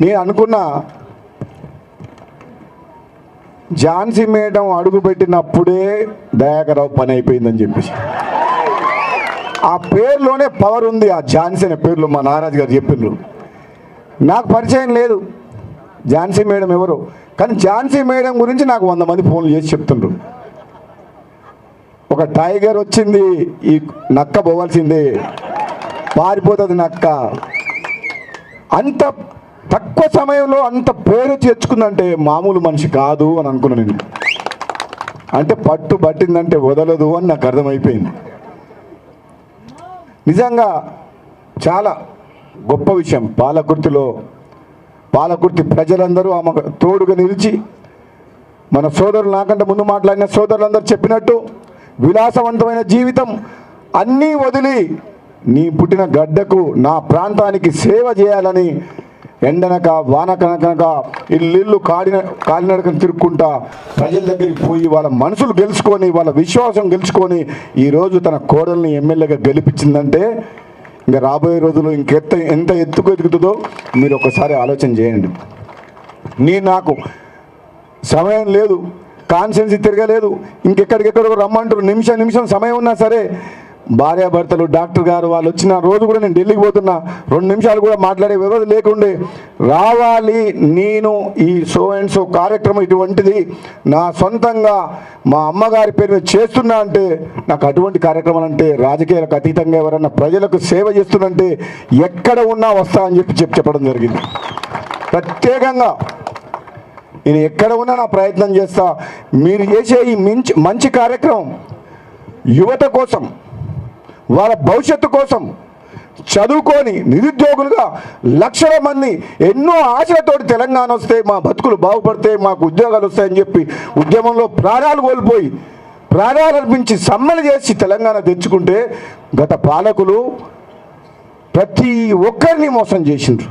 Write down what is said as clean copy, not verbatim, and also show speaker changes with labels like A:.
A: నేను అనుకున్నా ఝాన్సీ మేడం అడుగుపెట్టినప్పుడే దయాకరావు పని అయిపోయిందని చెప్పేసి. ఆ పేరులోనే పవర్ ఉంది. ఆ ఝాన్సీ అనే పేరులో మా నారాజు గారు చెప్పిండ్రు. నాకు పరిచయం లేదు ఝాన్సీ మేడం ఎవరు, కానీ ఝాన్సీ మేడం గురించి నాకు 100 మంది ఫోన్లు చేసి చెప్తుండ్రు. ఒక టైగర్ వచ్చింది, ఈ నక్క పోవాల్సిందే, పారిపోతుంది నక్క. అంత తక్కువ సమయంలో అంత పేరు తెచ్చుకుందంటే మామూలు మనిషి కాదు అని అనుకున్నాను నేను. అంటే పట్టు పట్టిందంటే వదలదు అని నాకు అర్థమైపోయింది. నిజంగా చాలా గొప్ప విషయం. పాలకుర్తి ప్రజలందరూ ఆమె తోడుగా నిలిచి, మన సోదరులు నాకంటే ముందు మాట్లాడిన సోదరులందరూ చెప్పినట్టు విలాసవంతమైన జీవితం అన్నీ వదిలి నీ పుట్టిన గడ్డకు నా ప్రాంతానికి సేవ చేయాలని ఎండనక వానకనక ఇల్లు కాలినడకను తిరుక్కుంటా ప్రజల దగ్గరికి పోయి వాళ్ళ మనసులు గెలుచుకొని వాళ్ళ విశ్వాసం గెలుచుకొని ఈరోజు తన కోడల్ని ఎమ్మెల్యేగా గెలిపించిందంటే ఇంకా రాబోయే రోజులు ఎంత ఎత్తుకు ఎదుగుతుందో మీరు ఒకసారి ఆలోచన చేయండి. నాకు సమయం లేదు, కాన్స్టిట్యున్సీ తిరగలేదు, ఇంకెక్కడికెక్కడికో రమ్మంటారు, నిమిషం సమయం ఉన్నా సరే భార్యాభర్తలు డాక్టర్ గారు వాళ్ళు వచ్చిన రోజు కూడా నేను ఢిల్లీకి పోతున్నా, 2 నిమిషాలు కూడా మాట్లాడే వ్యవధి లేకుండే రావాలి. నేను ఈ సో అండ్ సో కార్యక్రమం ఇటువంటిది నా సొంతంగా మా అమ్మగారి పేరు మీద చేస్తున్నా అంటే, నాకు అటువంటి కార్యక్రమాలు అంటే రాజకీయాలకు అతీతంగా ఎవరన్నా ప్రజలకు సేవ చేస్తున్నంటే ఎక్కడ ఉన్నా వస్తా అని చెప్పడం జరిగింది. ప్రత్యేకంగా నేను ఎక్కడ ఉన్నా నా ప్రయత్నం చేస్తా. మీరు చేసే ఈ మంచి కార్యక్రమం యువత కోసం, వాళ్ళ భవిష్యత్తు కోసం, చదువుకొని నిరుద్యోగులుగా లక్షల మంది ఎన్నో ఆశలతోటి తెలంగాణ వస్తే మా బతుకులు బాగుపడితే మాకు ఉద్యోగాలు వస్తాయని చెప్పి ఉద్యమంలో ప్రాణాలు కోల్పోయి ప్రాణాలు అర్పించి సమ్మెలు చేసి తెలంగాణ తెచ్చుకుంటే గత పాలకులు ప్రతి ఒక్కరిని మోసం చేసిండ్రు.